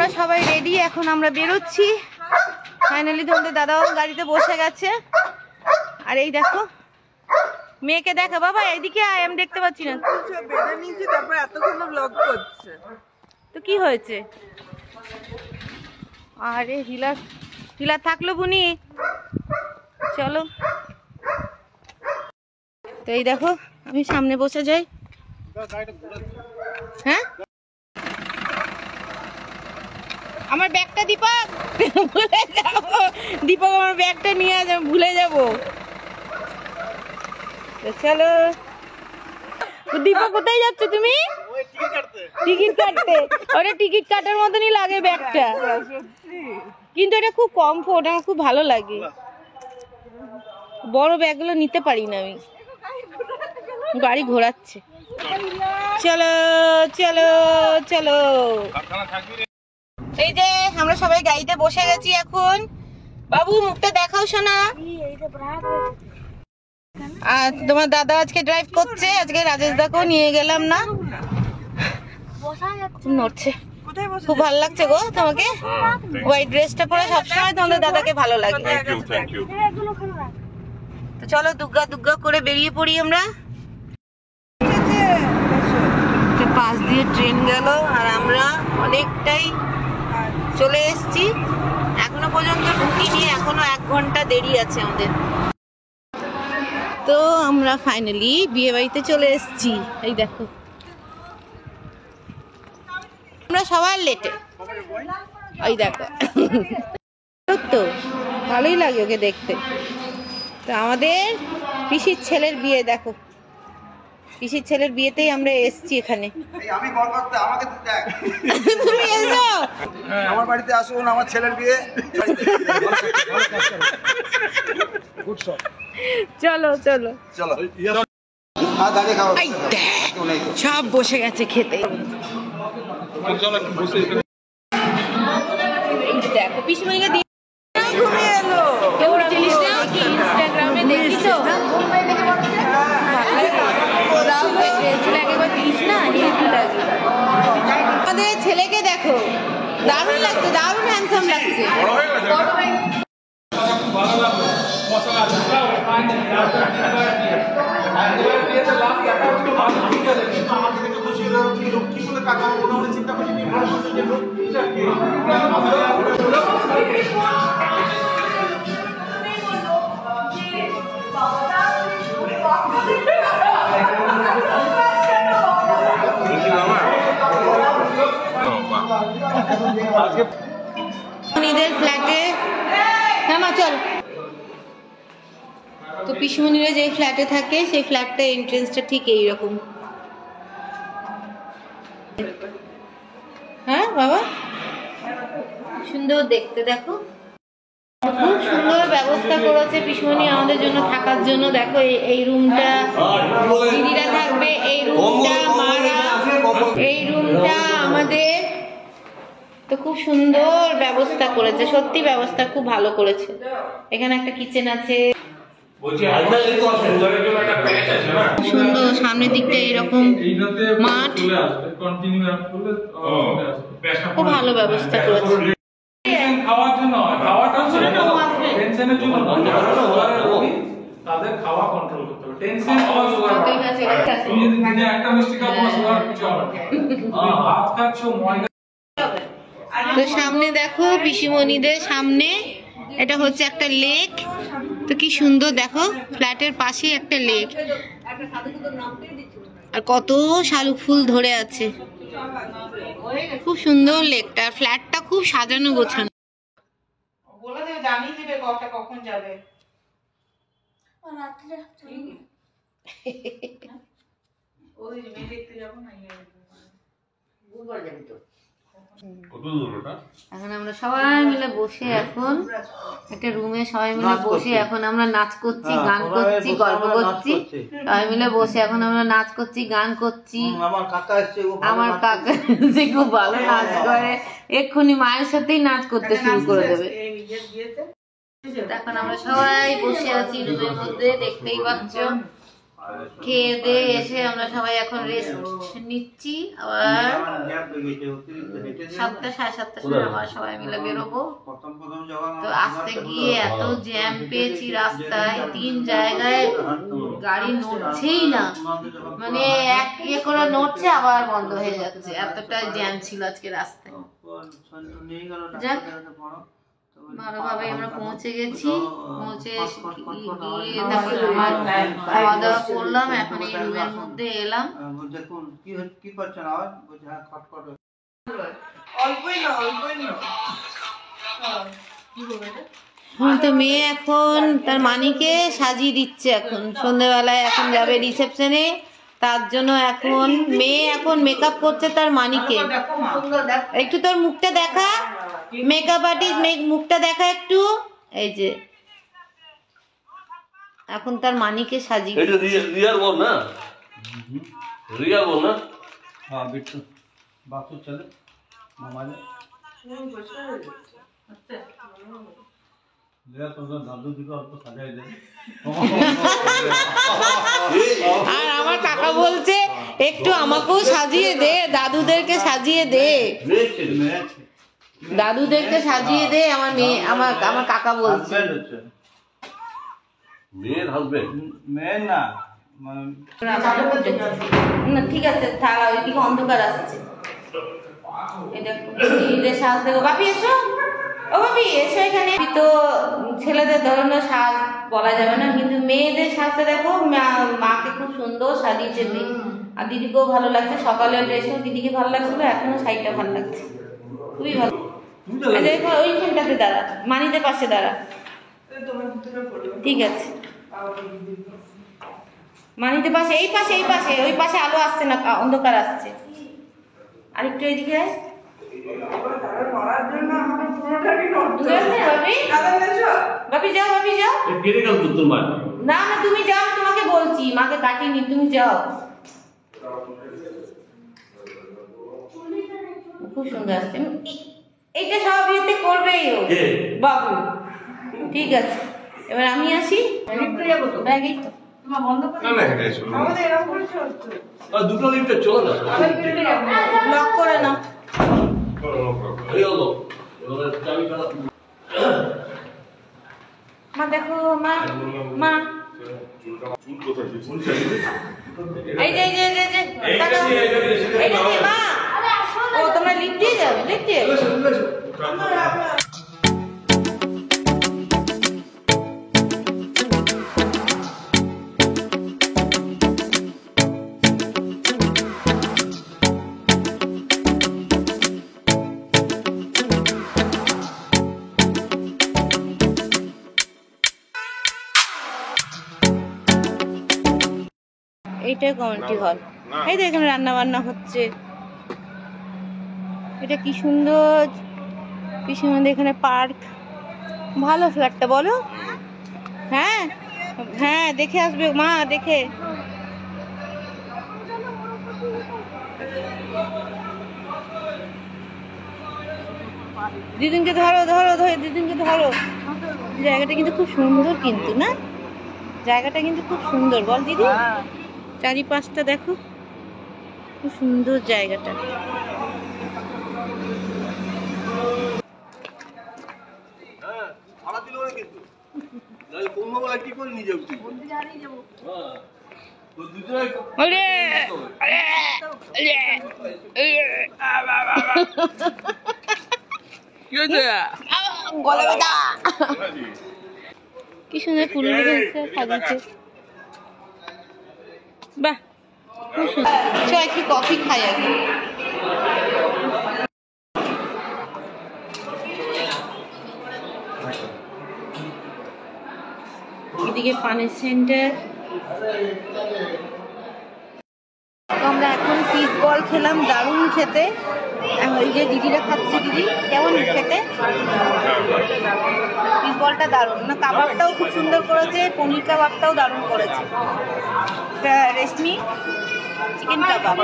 আমরা সবাই রেডি, এখন আমরা বেরোচ্ছি ফাইনালি। তোমাদের দাদাও গাড়িতে বসে গেছে। আর এই দেখো মেয়েকে দেখা, বাবা এইদিকে আয়, আমি দেখতে পাচ্ছি না। তো কি হয়েছে? আরে হিলা থাকলো বুনি, চলো। তো এই দেখো আমি সামনে বসে যাই। হ্যাঁ আমার ব্যাগটা দীপক, ভুলে যাবো। দীপক আমার ব্যাগটা নিয়ে আজ, আমি ভুলে যাবো। চলো। দীপক কোথায় যাচ্ছ তুমি? টিকিট কাটতে। ওটা টিকিট কাটার মতনই লাগে ব্যাগটা, কিন্তু এটা খুব কমফোর্ট, আমার খুব ভালো লাগে। বড় ব্যাগগুলো নিতে পারি না আমি, গাড়ি ঘোরাচ্ছে। চলো চলো চলো। এই যে আমরা সবাই গাড়িতে বসে গেছি এখন। বাবু মুখটা দেখাও শোনা। আর তোমার দাদা আজকে ড্রাইভ করছে, আজকে রাজেশ দাকেও নিয়ে গেলাম না। নড়ছে, খুব ভালো লাগছে গো তোমাকে। হোয়াইট ড্রেসটা পরে সবসময় তোমাদের দাদাকে ভালো লাগে। তো চলো দুগ্গা দুগ্গা করে বেরিয়ে পড়ি আমরা। পাশ দিয়ে ট্রেন গেল আর আমরা অনেকটাই চলে এসেছি। এখনো পর্যন্ত ঢুকিনি, এখনো 1 ঘন্টা দেরি আছে আমাদের। তো আমরা ফাইনালি বিয়ে বাড়িতে চলে এসেছি। এই দেখো আমরা সবাই লেটে। ওই দেখো তো ভালোই লাগে ওকে দেখতে। তো আমাদের পিসির ছেলের বিয়ে, দেখো পিসির ছেলের বিয়েতেই আমরা এসেছি এখানে। আমি বল করতে আমাকে তো দেখ। তুমি এসো আমার বাড়িতে আসুন, আমার ছেলের বিয়ে। চলো চলো চলো আর দাঁড়িয়ে খাও। সব বসে গেছে খেতে। দেখো পিসিমণিকে দিয়ে ঘুমিয়ে এলো। কেউ জিনিস নাও কি ইনস্টাগ্রামে দেখি তো আমাদের ছেলেকে দেখো, দারুণ লাগছে, দারুণ হ্যান্ডসাম লাগছে। পিসিমণিদের ফ্ল্যাটে, হ্যাঁ মা চল। তো পিসিমণিরা যে ফ্ল্যাটে থাকে সেই ফ্ল্যাটটা এন্ট্রেন্সটা ঠিক এইরকম। হ্যাঁ বাবা সুন্দর দেখতে, দেখো খুব সুন্দর ব্যবস্থা করেছে পিসিমণি আমাদের জন্য থাকার জন্য। দেখো এই রুমটা দিদিরা থাকবে, এই রুমটা মারা, এই রুমটা আমাদের। তো খুব সুন্দর ব্যবস্থা করেছে, সত্যি ব্যবস্থা খুব ভালো করেছে। এখানে একটা কিচেন আছে, সুন্দর সামনের দিকটা এরকম মাঠ, খুব ভালো ব্যবস্থা করেছে। খাওয়ার জন্য টেনশনের জন্য তাদের খাওয়া কন্ট্রোল করতে হবে। টেনশন তুমি যদি দিনে একটা মিষ্টি খাও তোমার সুগার কিছু হবে না। ভাত খাচ্ছ ময়দা। তো সামনে দেখো পিসিমণিদের সামনে এটা হচ্ছে একটা লেক। তো কি সুন্দর দেখো, ফ্ল্যাটের পাশেই একটা লেক, আর কত শালুক ফুল ধরে আছে। খুব সুন্দর লেকটা, আর ফ্ল্যাটটা খুব সাজানো গোছানো। বলে দেবে, জানিয়ে দেবে কখন যাবে। ওই মেয়ে দেখতে যাবো না, বুধবার যাবি তো। এখন আমরা সবাই মিলে বসে, এখন একটা রুমে সবাই মিলে বসে এখন আমরা নাচ করছি, গান করছি, গল্প করছি। সবাই মিলে বসে এখন আমরা নাচ করছি, গান করছি। আমার কাকা এসে খুব ভালো নাচ করে, এক্ষুনি মায়ের সাথেই নাচ করতে শুরু করে দেবে। এখন আমরা সবাই বসে আছি রুমের মধ্যে, দেখতেই পাচ্ছ। খেয়ে দিয়ে এসে আমরা সবাই এখন রেস্ট নিচ্ছি। আবার 7টা 7:30 সময় আবার সবাই মিলে বেরোবো। তো আসতে গিয়ে এত জ্যাম পেয়েছি রাস্তায়, 3 জায়গায় গাড়ি নড়ছেই না, মানে এক ইয়ে করে নড়ছে আবার বন্ধ হয়ে যাচ্ছে, এতটা জ্যাম ছিল আজকে রাস্তায়। যাক ভালোভাবে আমরা পৌঁছে গেছি। পৌঁছে গিয়ে খাওয়া দাওয়া করলাম, এখন এই রুমের মধ্যে এলাম। তো মেয়ে এখন তার মানিকে সাজিয়ে দিচ্ছে, এখন সন্ধ্যেবেলায় এখন যাবে রিসেপশনে, তার জন্য এখন মেয়ে এখন মেকআপ করছে তার মানিকে। একটু তোর মুখটা দেখা, মেকআপ আর্টিস্ট মুখটা দেখা একটু। এই যে এখন তার মানিকে সাজিয়ে রিয়ার বল না, রিয়া বল না। हाँ बिट्टू बापू चले मामा ले दादू जी को आपको सजाए दे। আর আমার কাকা বলছে একটু আমাকেও সাজিয়ে দে, দাদুদেরকে সাজিয়ে দে, দাদুদেরকে সাজিয়ে দে। আমার মেয়ে আমার কাকা বলছে মেয়ের হাজবেন্ড, मैं ना না ঠিক আছে থাকা, ওইদিকে অন্ধকার আসছে। এটা ঈদের সাজ দেখো। বাপি এসো, ও বাপি এসো এখানে। তো ছেলেদের ধরনের সাজ বলা যাবে না, কিন্তু মেয়েদের সাজটা দেখো, মাকে খুব সুন্দর সাজিয়েছে মেয়ে, আর দিদিকেও ভালো লাগছে। সকালের ড্রেসও দিদিকে ভালো লাগছিল, এখনো শাড়িটা ভালো লাগছে, খুবই ভালো। দেখো ওইখানটাতে দাঁড়া, মানিদের পাশে দাঁড়া, ঠিক আছে। মানিতে পাশে, এই পাশে, এই পাশে, ওই পাশে আলো আসছে না, অন্ধকার আসছে। আরেকটু এইদিকে আয়। বাপি যাও, বাপি যাও। না না তুমি যাও, তোমাকে বলছি, মাকে কাটিনি, তুমি যাও। খুব সুন্দর আসছে, এইটা সব বিয়েতে করবেই ও বাবু। ঠিক আছে, এবার আমি আসি। ব্যাগেই তো দুটো লিফটে চলে না, লক করে নাও। মা দেখো, মা মা এই যে মা, ও তোমরা লিফট দিয়ে যাবে, লিফট দিয়ে এইটাই কমিউনিটি হল। এই তো এখানে রান্না বান্না হচ্ছে, এটা কি সুন্দর, কি সুন্দর এখানে পার্ক। ভালো ফ্ল্যাটটা বলো? হ্যাঁ হ্যাঁ, দেখে আসবে মা, দেখে। দিদিনকে ধরো ধরো ধরে, দিদিনকে ধরো। জায়গাটা কিন্তু খুব সুন্দর, কিন্তু না জায়গাটা কিন্তু খুব সুন্দর, বল দিদি? চারিপাশটা দেখো, খুব সুন্দর জায়গাটা। কি সুন্দর ফুল সাজিয়েছে, বাহ খুব সুন্দর। চল একটু কফি খাই আগে। এদিকে পানের সেন্টার। আমরা এখন ফিশ বল খেলাম, দারুণ খেতে। ওই যে দিদিরা খাচ্ছে, দিদি কেমন খেতে? ফিশ বলটা দারুণ না, কাবাবটাও খুব সুন্দর করেছে, পনির কাবাবটাও দারুণ করেছে। রেশমি চিকেন কাবাব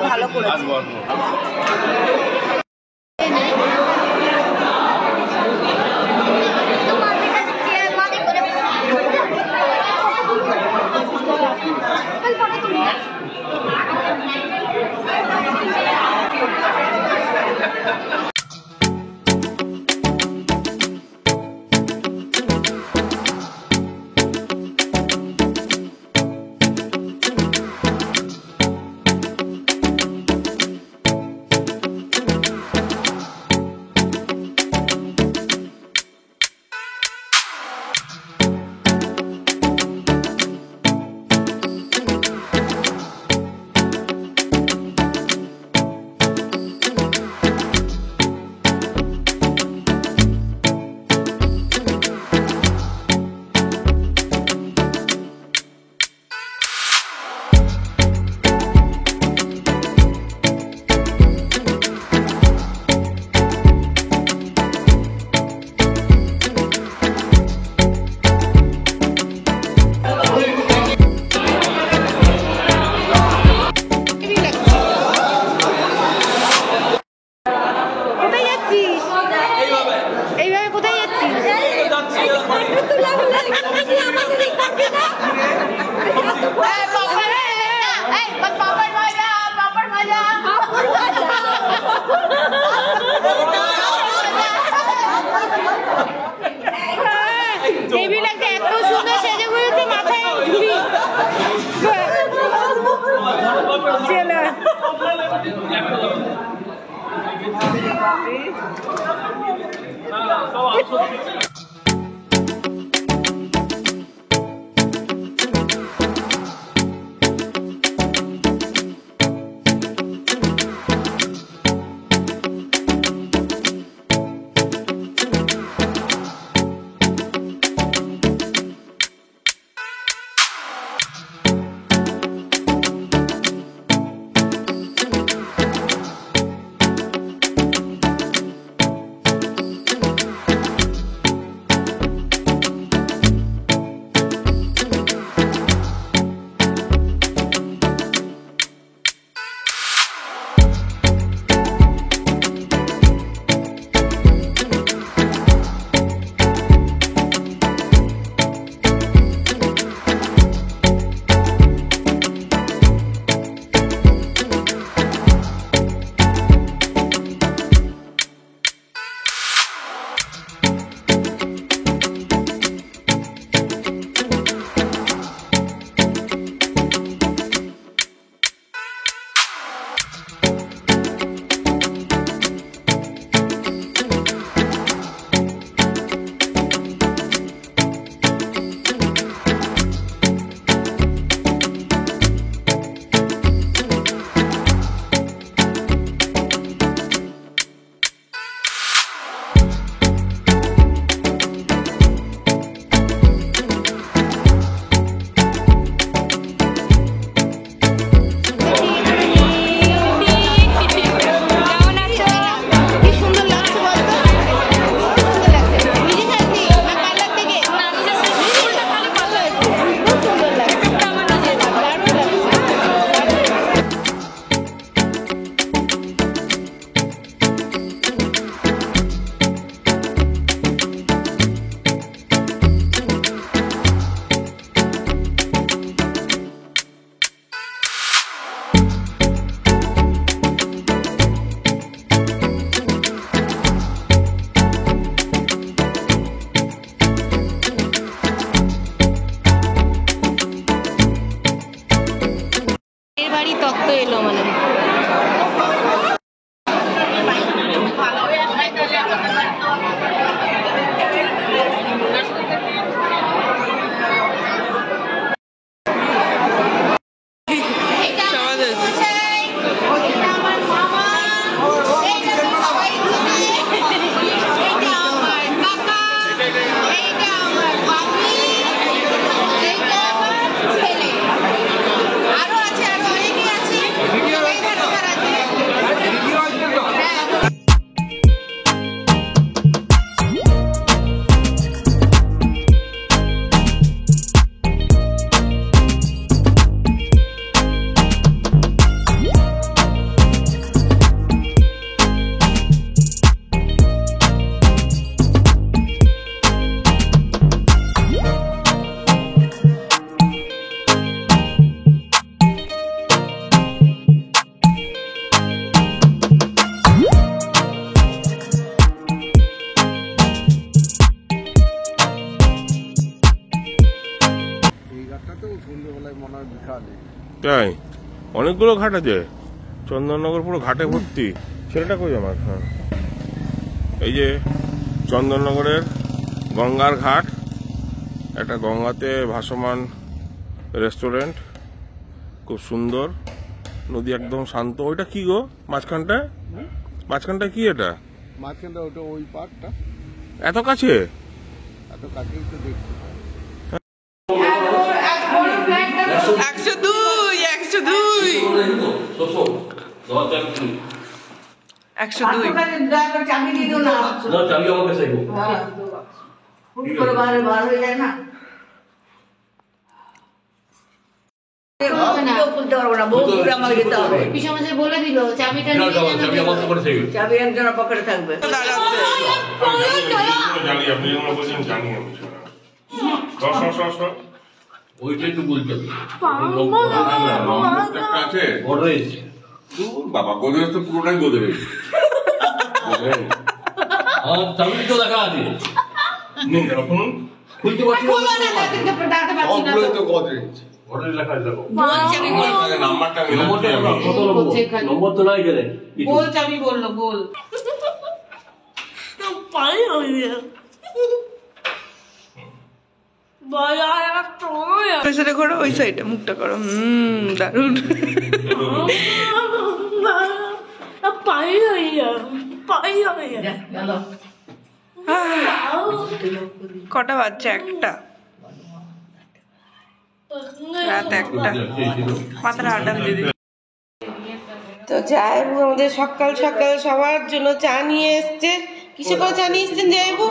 ভালো করেছে। এইভাবে কোথায় যাচ্ছিস? টেবিলটাকে এত সুন্দর সেজে গুলোতে মাথায় ঘুরি চলো। তত্ত্ব এলো মানে তাই অনেকগুলো ঘাট আছে, চন্দননগর পুরো ঘাটে ভর্তি। ছেলেটা কই আমার? হ্যাঁ, এই যে চন্দননগরের গঙ্গার ঘাট, একটা গঙ্গাতে ভাসমান রেস্টুরেন্ট, খুব সুন্দর, নদী একদম শান্ত। ওইটা কি গো মাঝখানটায়? মাঝখানটা কি এটা? মাঝখানটা ওটা ওই পার্কটা এত কাছে? এত কাছেই তো দেখছি। 102 চাবি দিয়ে দিও না, চাবি আমার কাছে বার হয়ে যায় না। কেউ খুলতে পারবো না, বউ খুলে আমাকে যেতে হবে। পিসমশাই বলে দিল চাবিটা নিয়ে চাবি আমার তো করে থেকে চাবি একজনের পকেটে থাকবে। জানি আপনি যেগুলো বলছেন জানি আমি ওইটা একটু বলতে হবে আছে গোদরেজ বাবা গোদরেজ তো পুরোটাই গোদরেজ চাবি তো দেখা আছে নিন শুনুন খুলতে পারছি তো গোদরেজ গোদরেজ লেখা আছে দেখো নাম্বারটা নম্বরটা কত নম্বর তো নাই গেলে গোল চাবি বললো, গোল। পেছনে করো, ওই সাইডে মুখটা করো। দারুণ। কটা বাজছে? একটা রাত, একটা। মাথাটা আড্ডা দিয়ে দিই। তো জায়বু আমাদের সকাল সকাল সবার জন্য চা নিয়ে এসছে। কিসে করে চা নিয়ে এসছেন জায়বু?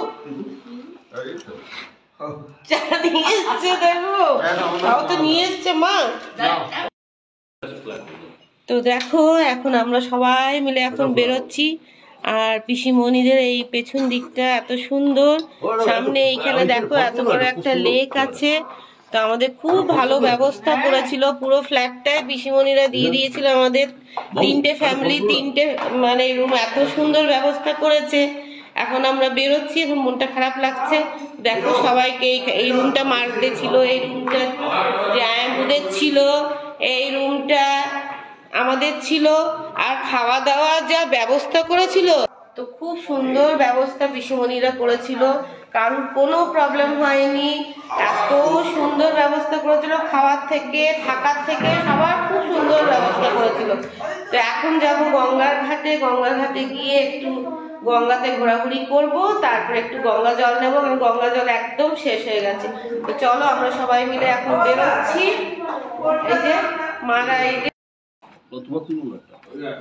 চা নিয়ে এসছে দেখো, তাও তো নিয়ে এসছে মা। তো দেখো এখন আমরা সবাই মিলে এখন বেরোচ্ছি। আর পিসিমণিদের এই পেছন দিকটা এত সুন্দর, সামনে এইখানে দেখো এত বড় একটা লেক আছে। তো আমাদের খুব ভালো ব্যবস্থা করেছিল, পুরো ফ্ল্যাটটায় পিসিমণিরা দিয়ে দিয়েছিল আমাদের। 3টে ফ্যামিলি, 3টে মানে রুম, এত সুন্দর ব্যবস্থা করেছে। এখন আমরা বেরোচ্ছি, এখন মনটা খারাপ লাগছে। দেখো সবাইকে এই রুমটা মার্কডে ছিল, এই রুমটা জায়ামুদের ছিল, এই রুমটা আমাদের ছিল। আর খাওয়া দাওয়ার যা ব্যবস্থা করেছিল, তো খুব সুন্দর ব্যবস্থা পিসিমণিরা করেছিল, কারোর কোনো প্রবলেম হয়নি। এত সুন্দর ব্যবস্থা করেছিল, খাওয়ার থেকে থাকার থেকে সবার খুব সুন্দর ব্যবস্থা করেছিল। তো এখন যাব গঙ্গার ঘাটে, গঙ্গার ঘাটে গিয়ে একটু গঙ্গাতে ঘোরাঘুরি করব, তারপরে একটু গঙ্গা জল নেবো, কারণ গঙ্গা জল একদম শেষ হয়ে গেছে। তো চলো আমরা সবাই মিলে এখন বেরোচ্ছি। এই যে মারা, এই যে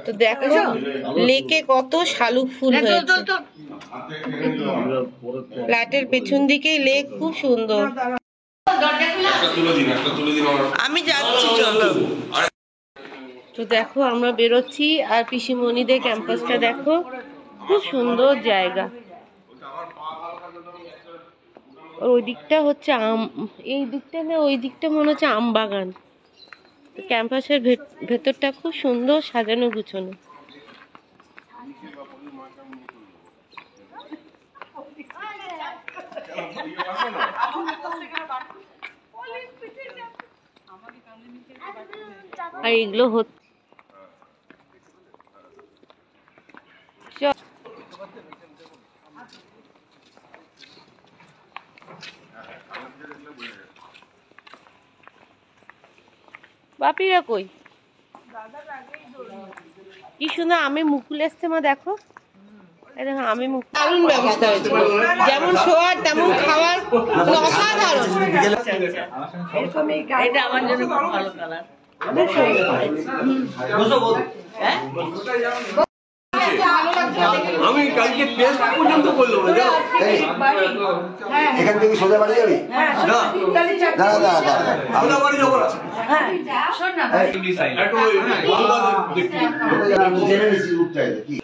তো দেখো লেকে কত শালুক ফুল হয়েছে। ফ্ল্যাটের পেছন দিকেই লেক, খুব সুন্দর। আমি যাচ্ছি, চলো। তো দেখো আমরা বেরোচ্ছি, আর পিসিমণিদের ক্যাম্পাসটা দেখো, খুব সুন্দর জায়গা। ওই দিকটা হচ্ছে এই দিকটা না, ওই দিকটা মনে হচ্ছে আম বাগান। ক্যাম্পাসের ভেতরটা খুব সুন্দর সাজানো গুছানো। আর এগুলো বাপিরা কই? কি সুন্দর আমি মুকুল এসছে মা, দেখো আমি মুখ। দারুণ ব্যবস্থা হয়েছে, যেমন শোয়ার তেমন খাওয়ার, অসাধারণ। এটা আমার জন্য খুব ভালো কালার। আমি কালকে টেস্ট পর্যন্ত করলাম না। এখান থেকে সোজা বাড়ি যাবি? না আমরা বাড়ি যাবো না। কি